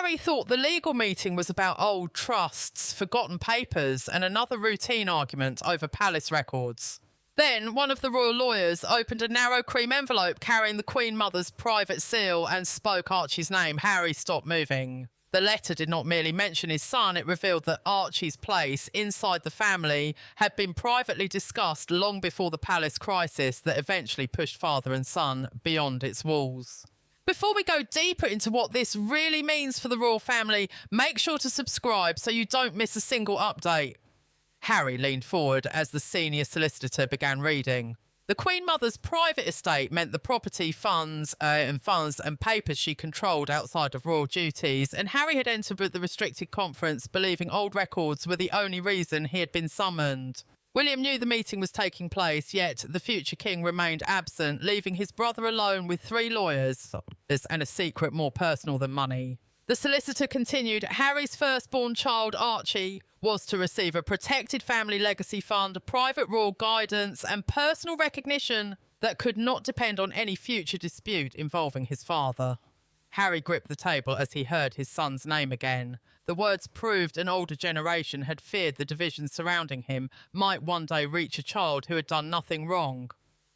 Harry thought the legal meeting was about old trusts, forgotten papers, and another routine argument over palace records. Then one of the royal lawyers opened a narrow cream envelope carrying the Queen Mother's private seal and spoke Archie's name. Harry stopped moving. The letter did not merely mention his son, it revealed that Archie's place inside the family had been privately discussed long before the palace crisis that eventually pushed father and son beyond its walls. Before we go deeper into what this really means for the royal family, make sure to subscribe so you don't miss a single update. Harry leaned forward as the senior solicitor began reading. The Queen Mother's private estate meant the property, funds and papers she controlled outside of royal duties, and Harry had entered the restricted conference believing old records were the only reason he had been summoned. William knew the meeting was taking place, yet the future king remained absent, leaving his brother alone with 3 lawyers and a secret more personal than money. The solicitor continued, Harry's firstborn child, Archie, was to receive a protected family legacy fund, private royal guidance, and personal recognition that could not depend on any future dispute involving his father. Harry gripped the table as he heard his son's name again. The words proved an older generation had feared the division surrounding him might one day reach a child who had done nothing wrong.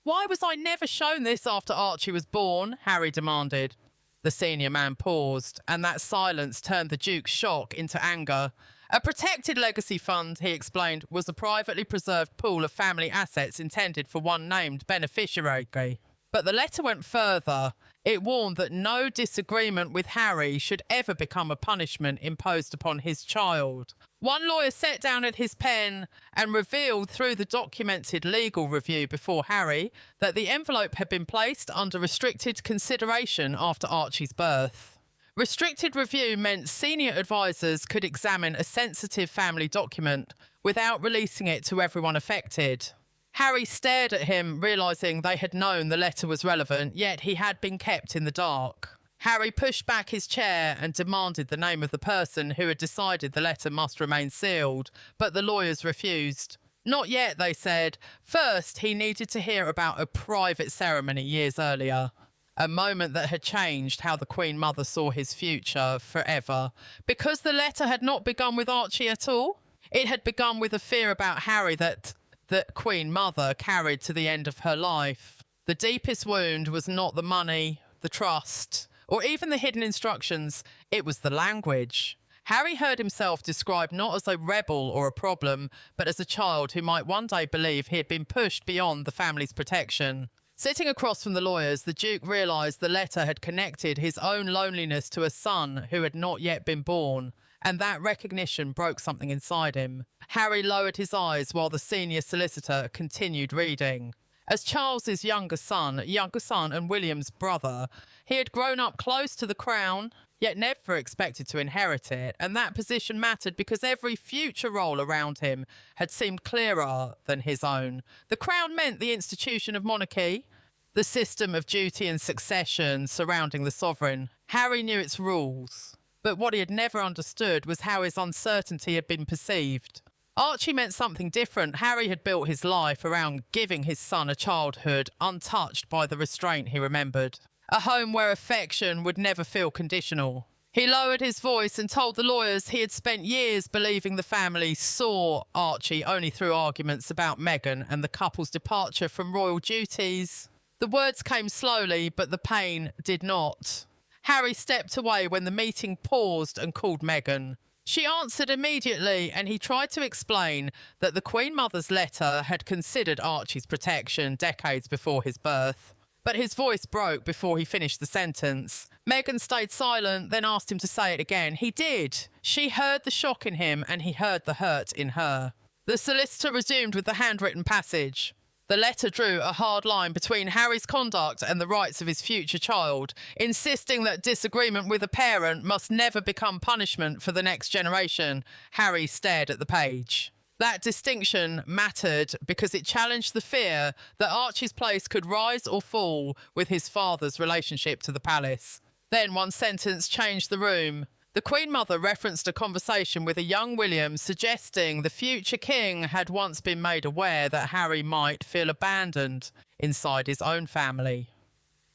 Why was I never shown this after Archie was born? Harry demanded. The senior man paused, and that silence turned the Duke's shock into anger. A protected legacy fund, he explained, was a privately preserved pool of family assets intended for one named beneficiary. But the letter went further. It warned that no disagreement with Harry should ever become a punishment imposed upon his child. One lawyer sat down at his pen and revealed through the documented legal review before Harry that the envelope had been placed under restricted consideration after Archie's birth. Restricted review meant senior advisors could examine a sensitive family document without releasing it to everyone affected. Harry stared at him, realising they had known the letter was relevant, yet he had been kept in the dark. Harry pushed back his chair and demanded the name of the person who had decided the letter must remain sealed, but the lawyers refused. Not yet, they said. First, he needed to hear about a private ceremony years earlier. A moment that had changed how the Queen Mother saw his future forever. Because the letter had not begun with Archie at all, it had begun with a fear about Harry that the Queen Mother carried to the end of her life. The deepest wound was not the money, the trust, or even the hidden instructions. It was the language. Harry heard himself described not as a rebel or a problem, but as a child who might one day believe he had been pushed beyond the family's protection. Sitting across from the lawyers, the Duke realised the letter had connected his own loneliness to a son who had not yet been born, and that recognition broke something inside him. Harry lowered his eyes while the senior solicitor continued reading. As Charles's younger son and William's brother, he had grown up close to the crown, yet never expected to inherit it, and that position mattered because every future role around him had seemed clearer than his own. The crown meant the institution of monarchy, the system of duty and succession surrounding the sovereign. Harry knew its rules, but what he had never understood was how his uncertainty had been perceived. Archie meant something different. Harry had built his life around giving his son a childhood untouched by the restraint he remembered. A home where affection would never feel conditional. He lowered his voice and told the lawyers he had spent years believing the family saw Archie only through arguments about Meghan and the couple's departure from royal duties. The words came slowly, but the pain did not. Harry stepped away when the meeting paused and called Meghan. She answered immediately, and he tried to explain that the Queen Mother's letter had considered Archie's protection decades before his birth. But his voice broke before he finished the sentence. Meghan stayed silent, then asked him to say it again. He did. She heard the shock in him, and he heard the hurt in her. The solicitor resumed with the handwritten passage. The letter drew a hard line between Harry's conduct and the rights of his future child, insisting that disagreement with a parent must never become punishment for the next generation. Harry stared at the page. That distinction mattered because it challenged the fear that Archie's place could rise or fall with his father's relationship to the palace. Then one sentence changed the room. The Queen Mother referenced a conversation with a young William, suggesting the future king had once been made aware that Harry might feel abandoned inside his own family.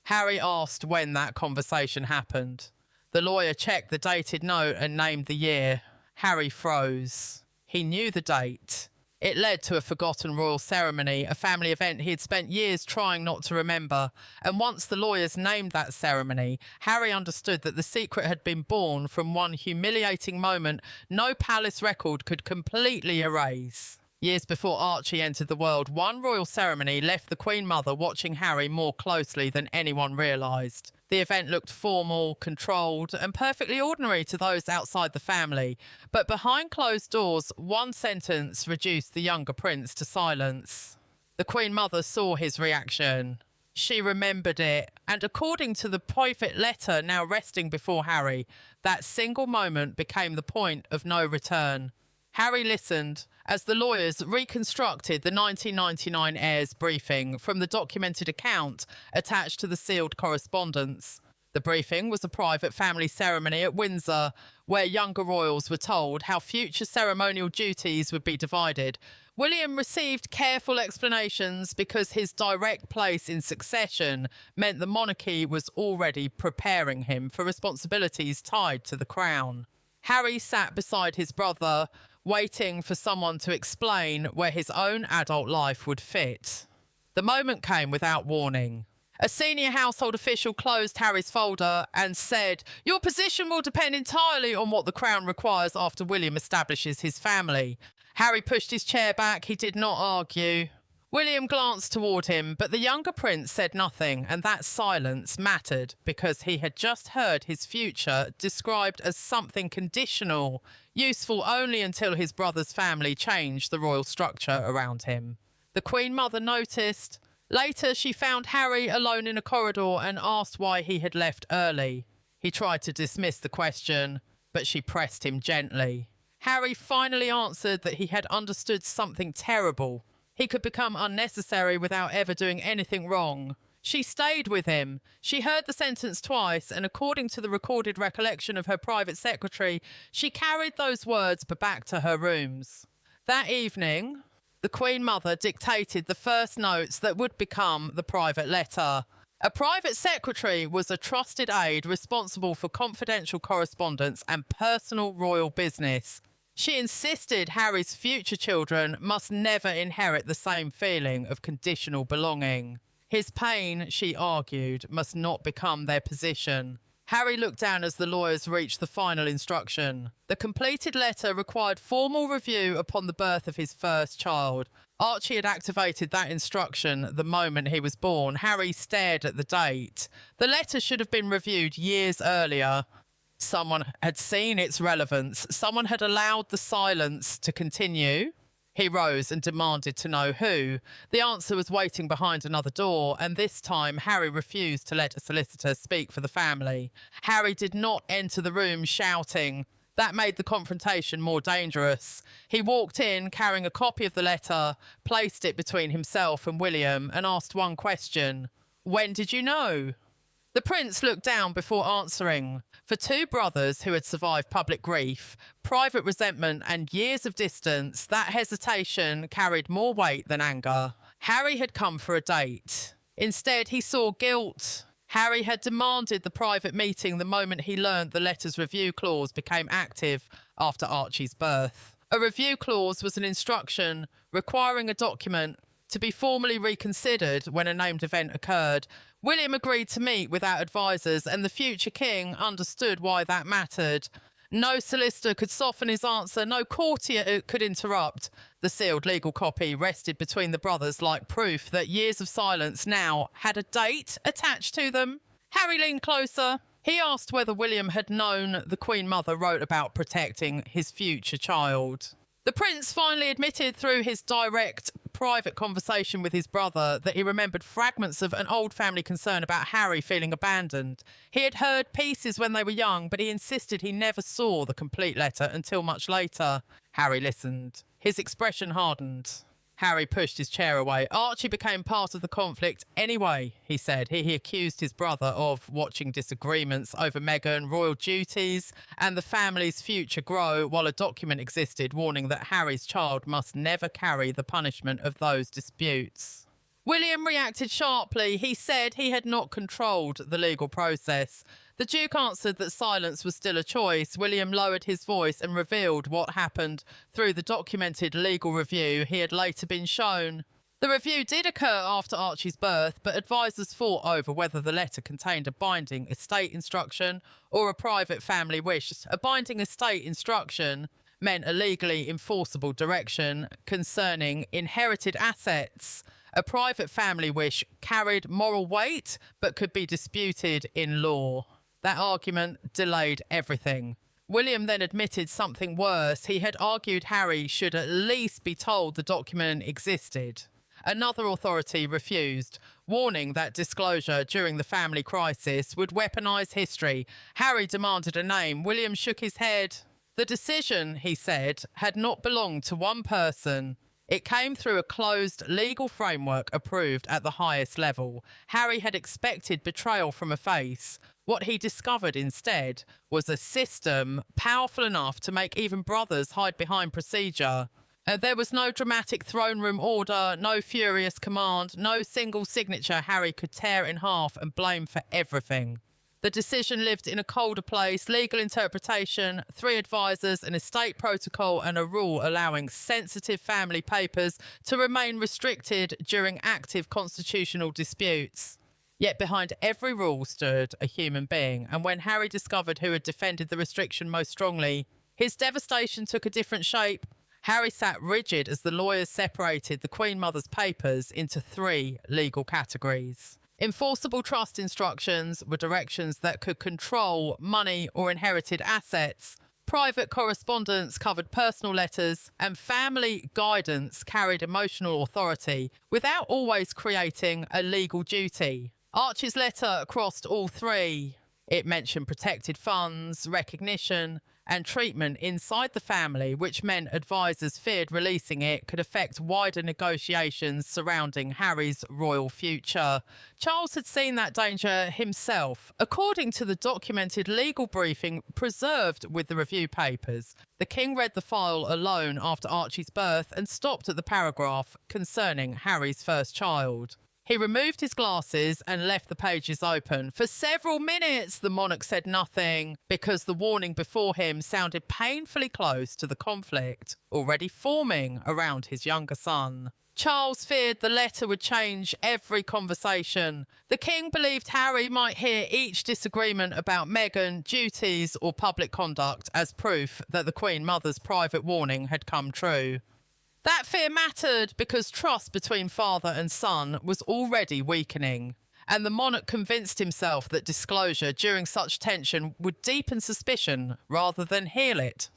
Harry asked when that conversation happened. The lawyer checked the dated note and named the year. Harry froze. He knew the date. It led to a forgotten royal ceremony, a family event he had spent years trying not to remember. And once the lawyers named that ceremony, Harry understood that the secret had been born from one humiliating moment no palace record could completely erase. Years before Archie entered the world, one royal ceremony left the Queen Mother watching Harry more closely than anyone realised. The event looked formal, controlled, and perfectly ordinary to those outside the family. But behind closed doors, one sentence reduced the younger prince to silence. The Queen Mother saw his reaction. She remembered it, and according to the private letter now resting before Harry, that single moment became the point of no return. Harry listened as the lawyers reconstructed the 1999 heirs briefing from the documented account attached to the sealed correspondence. The briefing was a private family ceremony at Windsor, where younger royals were told how future ceremonial duties would be divided. William received careful explanations because his direct place in succession meant the monarchy was already preparing him for responsibilities tied to the crown. Harry sat beside his brother, waiting for someone to explain where his own adult life would fit. The moment came without warning. A senior household official closed Harry's folder and said, "Your position will depend entirely on what the Crown requires after William establishes his family." Harry pushed his chair back. He did not argue. William glanced toward him, but the younger prince said nothing, and that silence mattered because he had just heard his future described as something conditional, useful only until his brother's family changed the royal structure around him. The Queen Mother noticed. Later, she found Harry alone in a corridor and asked why he had left early. He tried to dismiss the question, but she pressed him gently. Harry finally answered that he had understood something terrible. He could become unnecessary without ever doing anything wrong. She stayed with him. She heard the sentence twice, and according to the recorded recollection of her private secretary, she carried those words back to her rooms. That evening, the Queen Mother dictated the first notes that would become the private letter. A private secretary was a trusted aide responsible for confidential correspondence and personal royal business. She insisted Harry's future children must never inherit the same feeling of conditional belonging. His pain, she argued, must not become their position. Harry looked down as the lawyers reached the final instruction. The completed letter required formal review upon the birth of his first child. Archie had activated that instruction the moment he was born. Harry stared at the date. The letter should have been reviewed years earlier. Someone had seen its relevance. Someone had allowed the silence to continue. He rose and demanded to know who. The answer was waiting behind another door, and this time Harry refused to let a solicitor speak for the family. Harry did not enter the room shouting. That made the confrontation more dangerous. He walked in carrying a copy of the letter, placed it between himself and William, and asked one question. "When did you know?" The prince looked down before answering. For two brothers who had survived public grief, private resentment and years of distance, that hesitation carried more weight than anger. Harry had come for a date. Instead, he saw guilt. Harry had demanded the private meeting the moment he learned the letter's review clause became active after Archie's birth. A review clause was an instruction requiring a document to be formally reconsidered when a named event occurred. William agreed to meet without advisors, and the future king understood why that mattered. No solicitor could soften his answer, no courtier could interrupt. The sealed legal copy rested between the brothers like proof that years of silence now had a date attached to them. Harry leaned closer. He asked whether William had known the Queen Mother wrote about protecting his future child. The prince finally admitted through his direct, private conversation with his brother that he remembered fragments of an old family concern about Harry feeling abandoned. He had heard pieces when they were young, but he insisted he never saw the complete letter until much later. Harry listened. His expression hardened. Harry pushed his chair away. Archie became part of the conflict anyway, he said. He accused his brother of watching disagreements over Meghan, royal duties, and the family's future grow, while a document existed warning that Harry's child must never carry the punishment of those disputes. William reacted sharply. He said he had not controlled the legal process. The Duke answered that silence was still a choice. William lowered his voice and revealed what happened through the documented legal review he had later been shown. The review did occur after Archie's birth, but advisors fought over whether the letter contained a binding estate instruction or a private family wish. A binding estate instruction meant a legally enforceable direction concerning inherited assets. A private family wish carried moral weight but could be disputed in law. That argument delayed everything. William then admitted something worse. He had argued Harry should at least be told the document existed. Another authority refused, warning that disclosure during the family crisis would weaponise history. Harry demanded a name. William shook his head. The decision, he said, had not belonged to one person. It came through a closed legal framework approved at the highest level. Harry had expected betrayal from a face. What he discovered instead was a system powerful enough to make even brothers hide behind procedure. There was no dramatic throne room order, no furious command, no single signature Harry could tear in half and blame for everything. The decision lived in a colder place: legal interpretation, 3 advisors, an estate protocol, and a rule allowing sensitive family papers to remain restricted during active constitutional disputes. Yet behind every rule stood a human being, and when Harry discovered who had defended the restriction most strongly, his devastation took a different shape. Harry sat rigid as the lawyers separated the Queen Mother's papers into 3 legal categories. Enforceable trust instructions were directions that could control money or inherited assets. Private correspondence covered personal letters, and family guidance carried emotional authority without always creating a legal duty. Archie's letter crossed all 3. It mentioned protected funds, recognition, and treatment inside the family, which meant advisors feared releasing it could affect wider negotiations surrounding Harry's royal future. Charles had seen that danger himself. According to the documented legal briefing preserved with the review papers, the king read the file alone after Archie's birth and stopped at the paragraph concerning Harry's first child. He removed his glasses and left the pages open. For several minutes, the monarch said nothing because the warning before him sounded painfully close to the conflict already forming around his younger son. Charles feared the letter would change every conversation. The king believed Harry might hear each disagreement about Meghan, duties or public conduct as proof that the Queen Mother's private warning had come true. That fear mattered because trust between father and son was already weakening, and the monarch convinced himself that disclosure during such tension would deepen suspicion rather than heal it.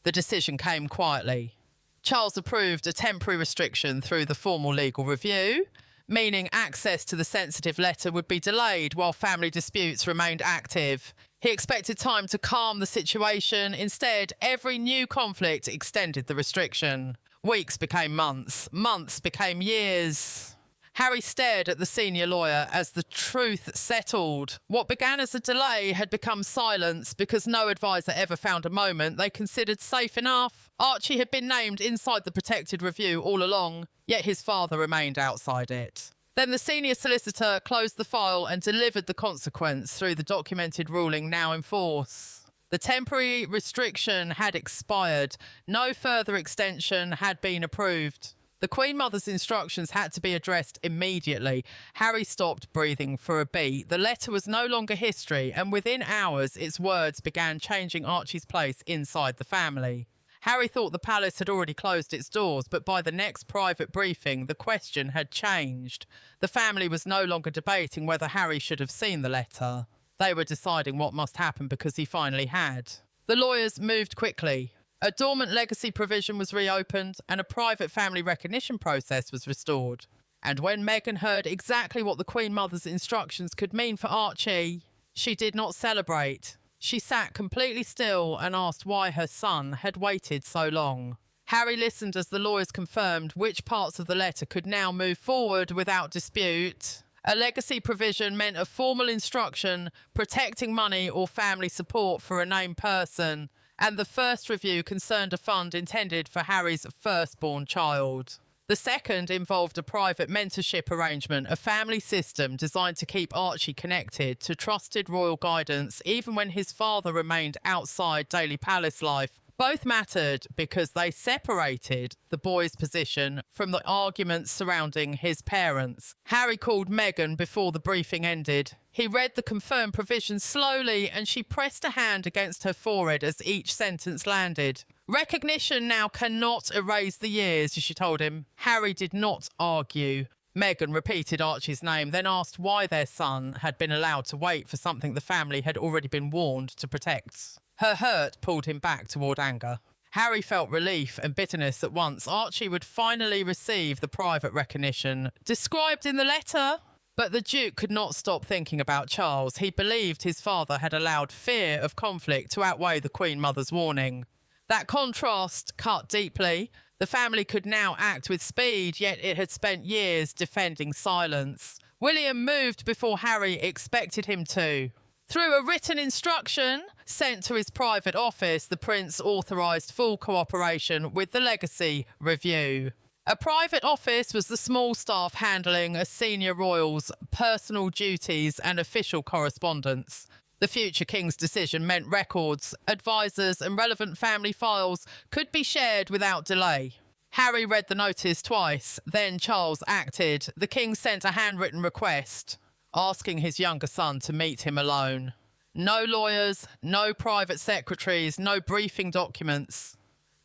The decision came quietly. Charles approved a temporary restriction through the formal legal review, meaning access to the sensitive letter would be delayed while family disputes remained active. He expected time to calm the situation. Instead, every new conflict extended the restriction. Weeks became months. Months became years. Harry stared at the senior lawyer as the truth settled. What began as a delay had become silence because no advisor ever found a moment they considered safe enough. Archie had been named inside the protected review all along, yet his father remained outside it. Then the senior solicitor closed the file and delivered the consequence through the documented ruling now in force. The temporary restriction had expired. No further extension had been approved. The Queen Mother's instructions had to be addressed immediately. Harry stopped breathing for a beat. The letter was no longer history, and within hours its words began changing Archie's place inside the family. Harry thought the palace had already closed its doors, but by the next private briefing, the question had changed. The family was no longer debating whether Harry should have seen the letter. They were deciding what must happen because he finally had. The lawyers moved quickly. A dormant legacy provision was reopened and a private family recognition process was restored. And when Meghan heard exactly what the Queen Mother's instructions could mean for Archie, she did not celebrate. She sat completely still and asked why her son had waited so long. Harry listened as the lawyers confirmed which parts of the letter could now move forward without dispute. A legacy provision meant a formal instruction protecting money or family support for a named person, and the first review concerned a fund intended for Harry's firstborn child. The second involved a private mentorship arrangement, a family system designed to keep Archie connected to trusted royal guidance even when his father remained outside daily palace life. Both mattered because they separated the boy's position from the arguments surrounding his parents. Harry called Meghan before the briefing ended. He read the confirmed provisions slowly and she pressed a hand against her forehead as each sentence landed. Recognition now cannot erase the years, she told him. Harry did not argue. Meghan repeated Archie's name, then asked why their son had been allowed to wait for something the family had already been warned to protect. Her hurt pulled him back toward anger. Harry felt relief and bitterness at once. Archie would finally receive the private recognition described in the letter. But the Duke could not stop thinking about Charles. He believed his father had allowed fear of conflict to outweigh the Queen Mother's warning. That contrast cut deeply. The family could now act with speed, yet it had spent years defending silence. William moved before Harry expected him to. Through a written instruction sent to his private office, the Prince authorised full cooperation with the legacy review. A private office was the small staff handling a senior royal's personal duties and official correspondence. The future king's decision meant records, advisors and relevant family files could be shared without delay. Harry read the notice twice, then Charles acted. The king sent a handwritten request, asking his younger son to meet him alone. No lawyers, no private secretaries, no briefing documents.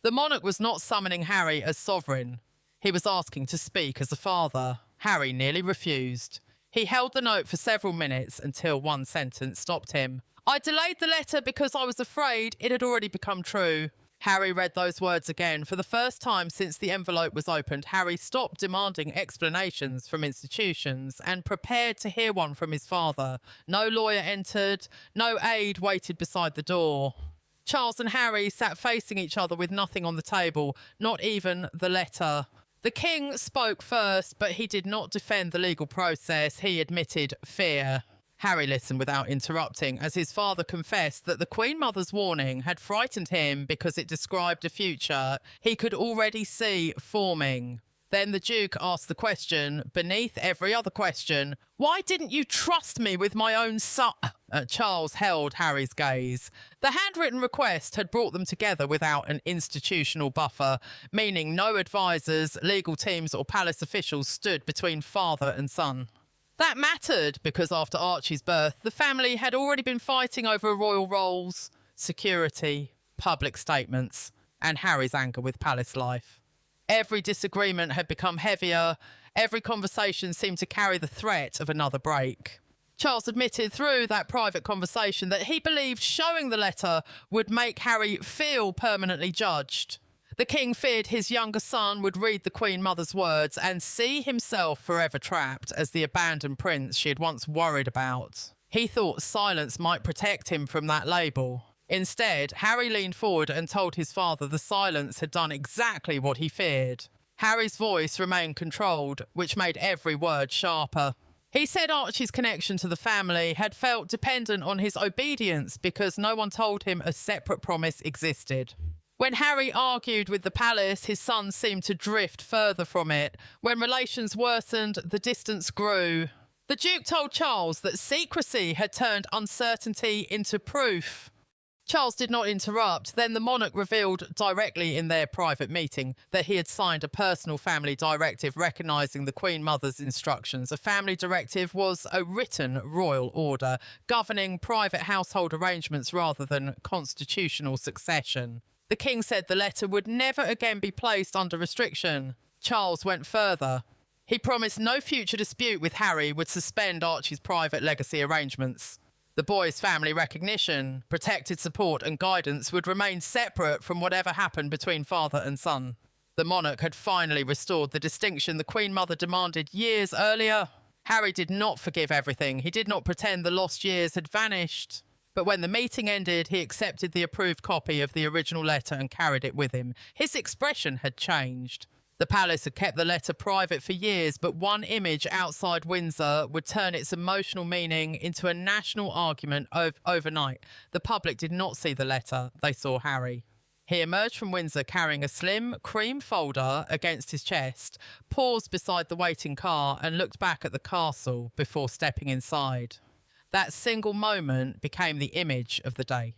The monarch was not summoning Harry as sovereign. He was asking to speak as a father. Harry nearly refused. He held the note for several minutes until one sentence stopped him. I delayed the letter because I was afraid it had already become true. Harry read those words again. For the first time since the envelope was opened, Harry stopped demanding explanations from institutions and prepared to hear one from his father. No lawyer entered. No aide waited beside the door. Charles and Harry sat facing each other with nothing on the table, not even the letter. The king spoke first, but he did not defend the legal process. He admitted fear. Harry listened without interrupting as his father confessed that the Queen Mother's warning had frightened him because it described a future he could already see forming. Then the Duke asked the question, beneath every other question, why didn't you trust me with my own son? Charles held Harry's gaze. The handwritten request had brought them together without an institutional buffer, meaning no advisors, legal teams or palace officials stood between father and son. That mattered because after Archie's birth, the family had already been fighting over royal roles, security, public statements, and Harry's anger with palace life. Every disagreement had become heavier. Every conversation seemed to carry the threat of another break. Charles admitted through that private conversation that he believed showing the letter would make Harry feel permanently judged. The king feared his younger son would read the Queen Mother's words and see himself forever trapped as the abandoned prince she had once worried about. He thought silence might protect him from that label. Instead, Harry leaned forward and told his father the silence had done exactly what he feared. Harry's voice remained controlled, which made every word sharper. He said Archie's connection to the family had felt dependent on his obedience because no one told him a separate promise existed. When Harry argued with the palace, his son seemed to drift further from it. When relations worsened, the distance grew. The Duke told Charles that secrecy had turned uncertainty into proof. Charles did not interrupt. Then the monarch revealed directly in their private meeting that he had signed a personal family directive recognising the Queen Mother's instructions. A family directive was a written royal order governing private household arrangements rather than constitutional succession. The king said the letter would never again be placed under restriction. Charles went further. He promised no future dispute with Harry would suspend Archie's private legacy arrangements. The boy's family recognition, protected support and guidance would remain separate from whatever happened between father and son. The monarch had finally restored the distinction the Queen Mother demanded years earlier. Harry did not forgive everything. He did not pretend the lost years had vanished. But when the meeting ended, he accepted the approved copy of the original letter and carried it with him. His expression had changed. The palace had kept the letter private for years, but one image outside Windsor would turn its emotional meaning into a national argument overnight. The public did not see the letter, they saw Harry. He emerged from Windsor carrying a slim cream folder against his chest, paused beside the waiting car and looked back at the castle before stepping inside. That single moment became the image of the day.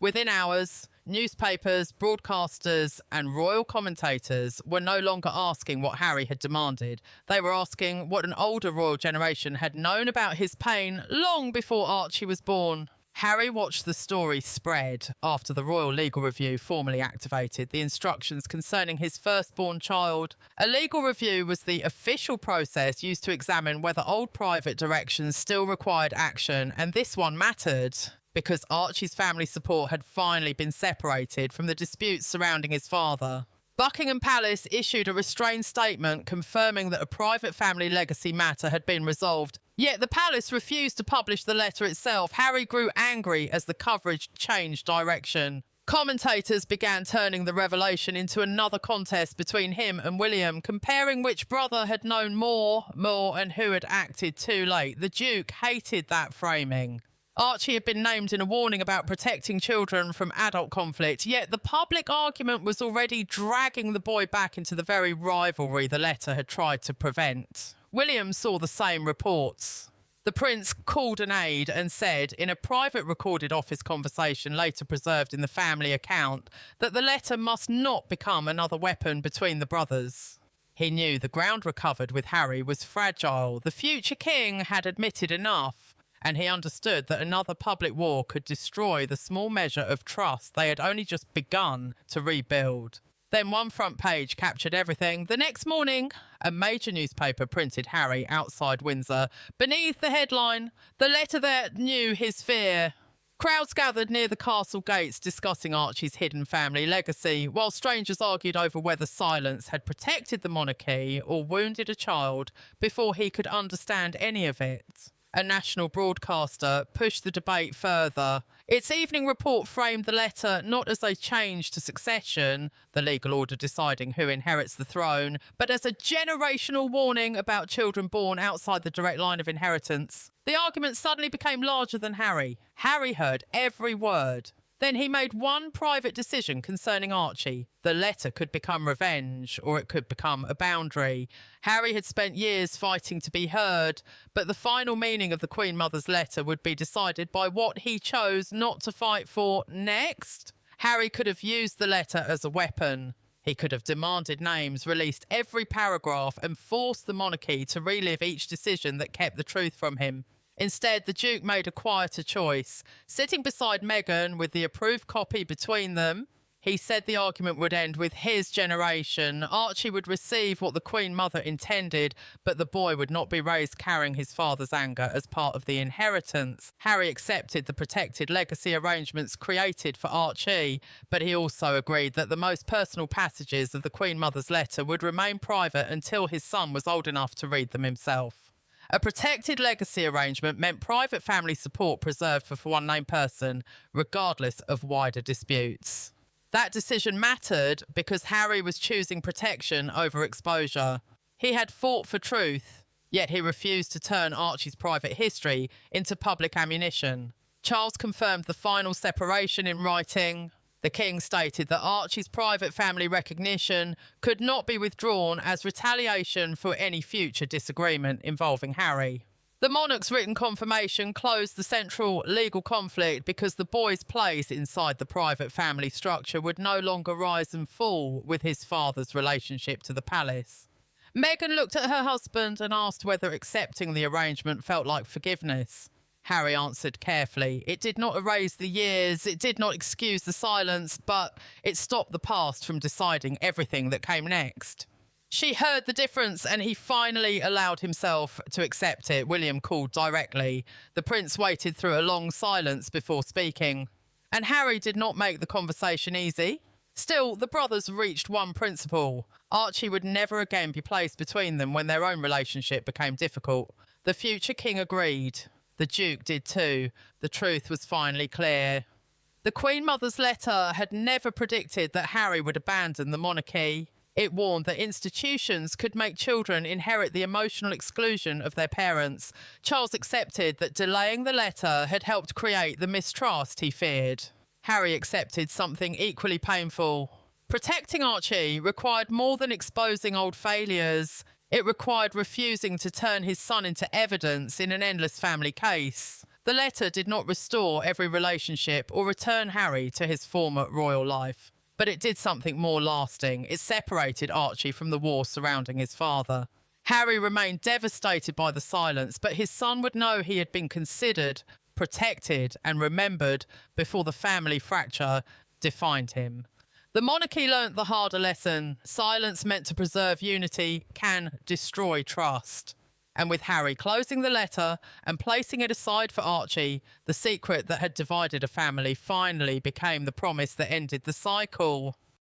Within hours, newspapers, broadcasters and royal commentators were no longer asking what Harry had demanded. They were asking what an older royal generation had known about his pain long before Archie was born. Harry watched the story spread after the Royal Legal Review formally activated the instructions concerning his firstborn child. A legal review was the official process used to examine whether old private directions still required action, and this one mattered because Archie's family support had finally been separated from the disputes surrounding his father. Buckingham Palace issued a restrained statement confirming that a private family legacy matter had been resolved. Yet the palace refused to publish the letter itself. Harry grew angry as the coverage changed direction. Commentators began turning the revelation into another contest between him and William, comparing which brother had known more, and who had acted too late. The Duke hated that framing. Archie had been named in a warning about protecting children from adult conflict, yet the public argument was already dragging the boy back into the very rivalry the letter had tried to prevent. William saw the same reports. The prince called an aide and said, in a private recorded office conversation later preserved in the family account, that the letter must not become another weapon between the brothers. He knew the ground recovered with Harry was fragile. The future king had admitted enough, and he understood that another public war could destroy the small measure of trust they had only just begun to rebuild. Then one front page captured everything. The next morning, a major newspaper printed Harry outside Windsor. Beneath the headline, "The letter that knew his fear." Crowds gathered near the castle gates discussing Archie's hidden family legacy, while strangers argued over whether silence had protected the monarchy or wounded a child before he could understand any of it. A national broadcaster pushed the debate further. Its evening report framed the letter not as a change to succession, the legal order deciding who inherits the throne, but as a generational warning about children born outside the direct line of inheritance. The argument suddenly became larger than Harry. Harry heard every word. Then he made one private decision concerning Archie. The letter could become revenge, or it could become a boundary. Harry had spent years fighting to be heard, but the final meaning of the Queen Mother's letter would be decided by what he chose not to fight for next. Harry could have used the letter as a weapon. He could have demanded names, released every paragraph, and forced the monarchy to relive each decision that kept the truth from him. Instead, the Duke made a quieter choice. Sitting beside Meghan with the approved copy between them, he said the argument would end with his generation. Archie would receive what the Queen Mother intended, but the boy would not be raised carrying his father's anger as part of the inheritance. Harry accepted the protected legacy arrangements created for Archie, but he also agreed that the most personal passages of the Queen Mother's letter would remain private until his son was old enough to read them himself. A protected legacy arrangement meant private family support preserved for one named person, regardless of wider disputes. That decision mattered because Harry was choosing protection over exposure. He had fought for truth, yet he refused to turn Archie's private history into public ammunition. Charles confirmed the final separation in writing. The king stated that Archie's private family recognition could not be withdrawn as retaliation for any future disagreement involving Harry. The monarch's written confirmation closed the central legal conflict because the boy's place inside the private family structure would no longer rise and fall with his father's relationship to the palace. Meghan looked at her husband and asked whether accepting the arrangement felt like forgiveness. Harry answered carefully. It did not erase the years, it did not excuse the silence, but it stopped the past from deciding everything that came next. She heard the difference and he finally allowed himself to accept it. William called directly. The prince waited through a long silence before speaking. And Harry did not make the conversation easy. Still, the brothers reached one principle. Archie would never again be placed between them when their own relationship became difficult. The future king agreed. The Duke did too. The truth was finally clear. The Queen Mother's letter had never predicted that Harry would abandon the monarchy. It warned that institutions could make children inherit the emotional exclusion of their parents. Charles accepted that delaying the letter had helped create the mistrust he feared. Harry accepted something equally painful. Protecting Archie required more than exposing old failures. It required refusing to turn his son into evidence in an endless family case. The letter did not restore every relationship or return Harry to his former royal life, but it did something more lasting. It separated Archie from the war surrounding his father. Harry remained devastated by the silence, but his son would know he had been considered, protected, and remembered before the family fracture defined him. The monarchy learnt the harder lesson. Silence meant to preserve unity can destroy trust. And with Harry closing the letter and placing it aside for Archie, the secret that had divided a family finally became the promise that ended the cycle.